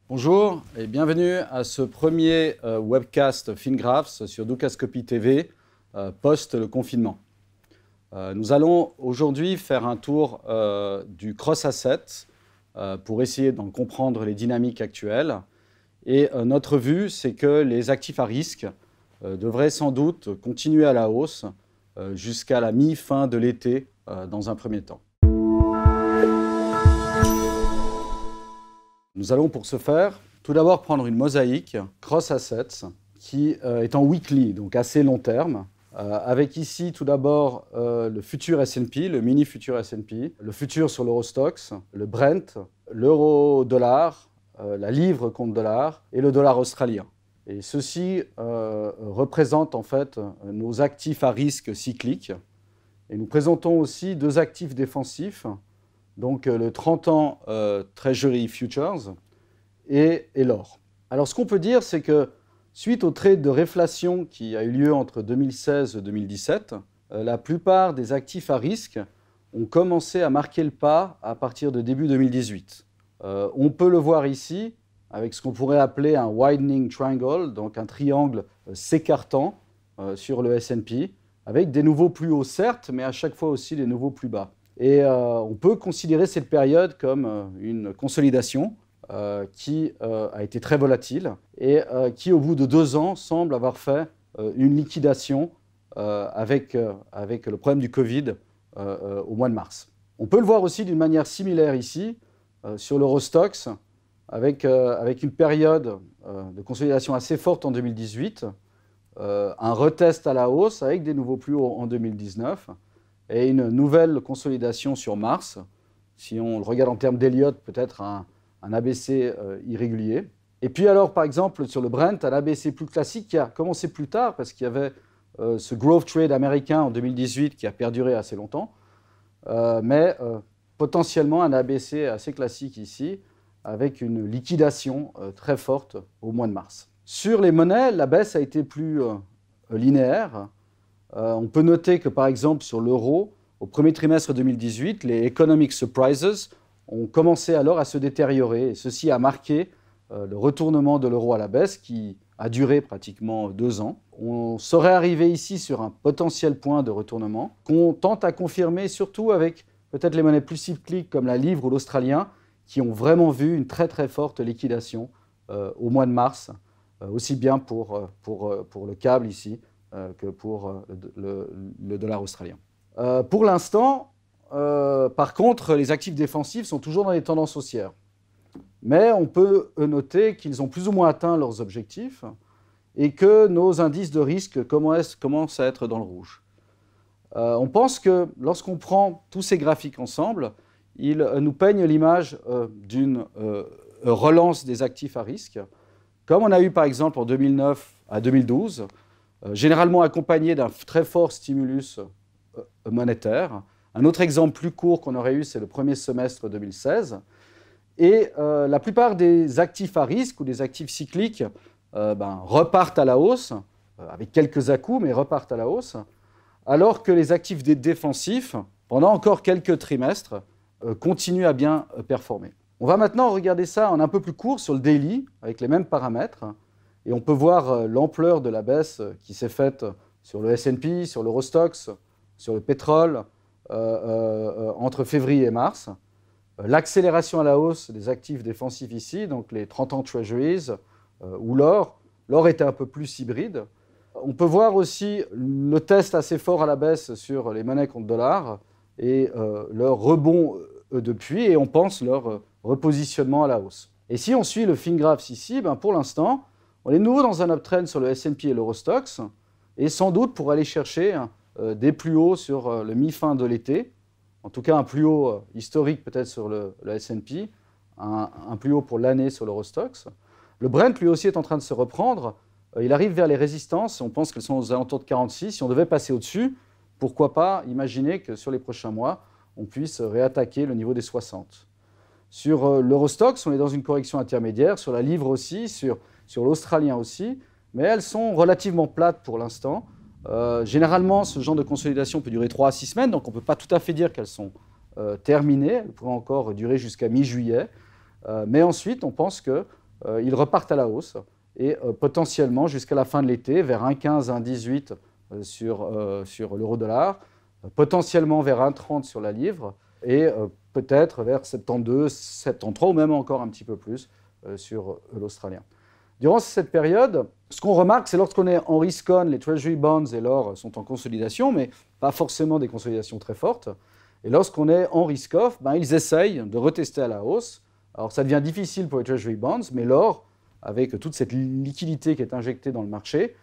Bonjour et bienvenue à ce premier webcast FinGraphs sur Dukascopy TV post le confinement. Nous allons aujourd'hui faire un tour du cross-asset pour essayer d'en comprendre les dynamiques actuelles. Et notre vue, c'est que les actifs à risque devraient sans doute continuer à la hausse jusqu'à la mi-fin de l'été dans un premier temps. Nous allons pour ce faire tout d'abord prendre une mosaïque cross-assets qui est en weekly, donc assez long terme, avec ici tout d'abord le futur S&P, le mini futur S&P, le futur sur l'Eurostoxx, le Brent, l'euro-dollar, la livre contre dollar et le dollar australien. Et ceci représente en fait nos actifs à risque cycliques. Et nous présentons aussi deux actifs défensifs, donc le 30 ans Treasury Futures et l'or. Alors ce qu'on peut dire, c'est que suite au trade de réflation qui a eu lieu entre 2016 et 2017, la plupart des actifs à risque ont commencé à marquer le pas à partir de début 2018. On peut le voir ici avec ce qu'on pourrait appeler un widening triangle, donc un triangle s'écartant sur le S&P, avec des nouveaux plus hauts certes, mais à chaque fois aussi des nouveaux plus bas. Et on peut considérer cette période comme une consolidation qui a été très volatile et qui, au bout de 2 ans, semble avoir fait une liquidation avec le problème du Covid au mois de mars. On peut le voir aussi d'une manière similaire ici, sur l'Eurostoxx, avec une période de consolidation assez forte en 2018, un retest à la hausse avec des nouveaux plus hauts en 2019, et une nouvelle consolidation sur mars. Si on le regarde en termes d'Elliott, peut-être un ABC irrégulier. Et puis alors, par exemple, sur le Brent, un ABC plus classique qui a commencé plus tard, parce qu'il y avait ce growth trade américain en 2018 qui a perduré assez longtemps, mais potentiellement un ABC assez classique ici, avec une liquidation très forte au mois de mars. Sur les monnaies, la baisse a été plus linéaire. On peut noter que, par exemple, sur l'euro, au premier trimestre 2018, les economic surprises ont commencé alors à se détériorer. Et ceci a marqué le retournement de l'euro à la baisse qui a duré pratiquement 2 ans. On serait arrivé ici sur un potentiel point de retournement qu'on tente à confirmer surtout avec peut-être les monnaies plus cycliques comme la livre ou l'australien qui ont vraiment vu une très très forte liquidation au mois de mars, aussi bien pour le câble ici, que pour le dollar australien. Pour l'instant, par contre, les actifs défensifs sont toujours dans les tendances haussières. Mais on peut noter qu'ils ont plus ou moins atteint leurs objectifs et que nos indices de risque commencent à être dans le rouge. On pense que lorsqu'on prend tous ces graphiques ensemble, ils nous peignent l'image d'une relance des actifs à risque, comme on a eu par exemple en 2009 à 2012, généralement accompagné d'un très fort stimulus monétaire. Un autre exemple plus court qu'on aurait eu, c'est le premier semestre 2016. Et la plupart des actifs à risque ou des actifs cycliques repartent à la hausse, avec quelques à-coups, mais repartent à la hausse, alors que les actifs défensifs, pendant encore quelques trimestres, continuent à bien performer. On va maintenant regarder ça en un peu plus court sur le daily, avec les mêmes paramètres. Et on peut voir l'ampleur de la baisse qui s'est faite sur le S&P, sur l'Eurostoxx, sur le pétrole, entre février et mars. L'accélération à la hausse des actifs défensifs ici, donc les 30 ans Treasuries ou l'or. L'or était un peu plus hybride. On peut voir aussi le test assez fort à la baisse sur les monnaies contre dollars et leur rebond depuis, et on pense leur repositionnement à la hausse. Et si on suit le FinGraphs ici, pour l'instant, on est de nouveau dans un uptrend sur le S&P et l'Eurostoxx, et sans doute pour aller chercher des plus hauts sur le mi-fin de l'été, en tout cas un plus haut historique peut-être sur le S&P, un plus haut pour l'année sur l'Eurostoxx. Le Brent lui aussi est en train de se reprendre, il arrive vers les résistances, on pense qu'elles sont aux alentours de 46, si on devait passer au-dessus, pourquoi pas imaginer que sur les prochains mois, on puisse réattaquer le niveau des 60. Sur l'Eurostoxx, on est dans une correction intermédiaire, sur la livre aussi, sur l'australien aussi, mais elles sont relativement plates pour l'instant. Généralement, ce genre de consolidation peut durer 3 à 6 semaines, donc on ne peut pas tout à fait dire qu'elles sont terminées. Elles pourraient encore durer jusqu'à mi-juillet. Mais ensuite, on pense que ils repartent à la hausse et potentiellement jusqu'à la fin de l'été, vers 1,15, 1,18 sur l'euro-dollar, potentiellement vers 1,30 sur la livre et peut-être vers 72, 73 ou même encore un petit peu plus sur l'australien. Durant cette période, ce qu'on remarque, c'est lorsqu'on est en risk-on, les Treasury bonds et l'or sont en consolidation, mais pas forcément des consolidations très fortes. Et lorsqu'on est en risk-off, ils essayent de retester à la hausse. Alors ça devient difficile pour les Treasury bonds, mais l'or, avec toute cette liquidité qui est injectée dans le marché,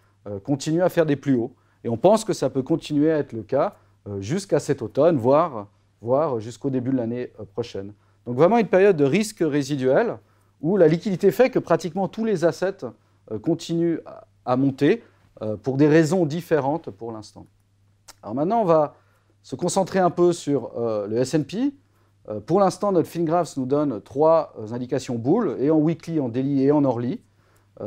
continue à faire des plus hauts. Et on pense que ça peut continuer à être le cas jusqu'à cet automne, voire jusqu'au début de l'année prochaine. Donc vraiment une période de risque résiduel où la liquidité fait que pratiquement tous les assets continuent à monter pour des raisons différentes pour l'instant. Alors maintenant, on va se concentrer un peu sur le S&P. Pour l'instant, notre Fingraphs nous donne 3 indications bulles, et en weekly, en daily et en hourly.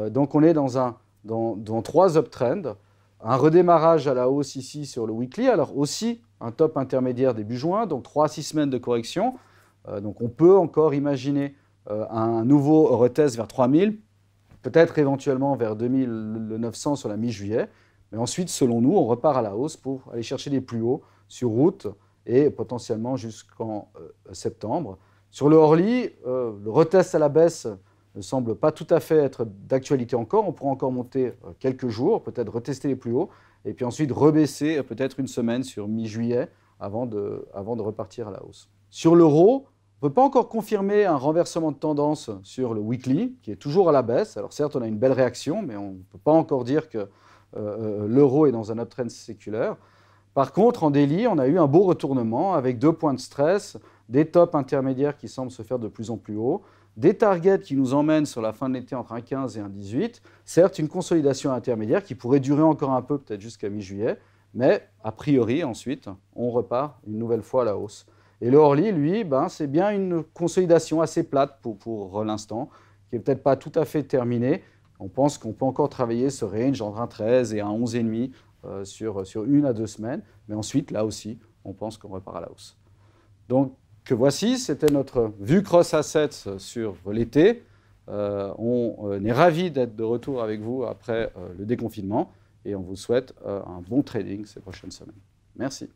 Donc on est dans 3 uptrends. Un redémarrage à la hausse ici sur le weekly, alors aussi un top intermédiaire début juin, donc 3 à 6 semaines de correction. Donc on peut encore imaginer un nouveau retest vers 3000, peut-être éventuellement vers 2900 sur la mi-juillet. Mais ensuite, selon nous, on repart à la hausse pour aller chercher des plus hauts sur août et potentiellement jusqu'en septembre. Sur le Orly, le retest à la baisse ne semble pas tout à fait être d'actualité encore. On pourra encore monter quelques jours, peut-être retester les plus hauts, et puis ensuite rebaisser peut-être une semaine sur mi-juillet avant de repartir à la hausse. Sur l'euro, on ne peut pas encore confirmer un renversement de tendance sur le weekly, qui est toujours à la baisse. Alors certes, on a une belle réaction, mais on ne peut pas encore dire que l'euro est dans un uptrend séculaire. Par contre, en daily, on a eu un beau retournement avec 2 points de stress, des tops intermédiaires qui semblent se faire de plus en plus haut, des targets qui nous emmènent sur la fin de l'été entre 1,15 et 1,18. Certes, une consolidation intermédiaire qui pourrait durer encore un peu, peut-être jusqu'à mi-juillet, mais a priori, ensuite, on repart une nouvelle fois à la hausse. Et le Orly, lui, c'est bien une consolidation assez plate pour l'instant, qui n'est peut-être pas tout à fait terminée. On pense qu'on peut encore travailler ce range entre 1,13 et 1,11,5 sur 1 à 2 semaines. Mais ensuite, là aussi, on pense qu'on repart à la hausse. Donc voici, c'était notre vue cross-assets sur l'été. On est ravis d'être de retour avec vous après le déconfinement et on vous souhaite un bon trading ces prochaines semaines. Merci.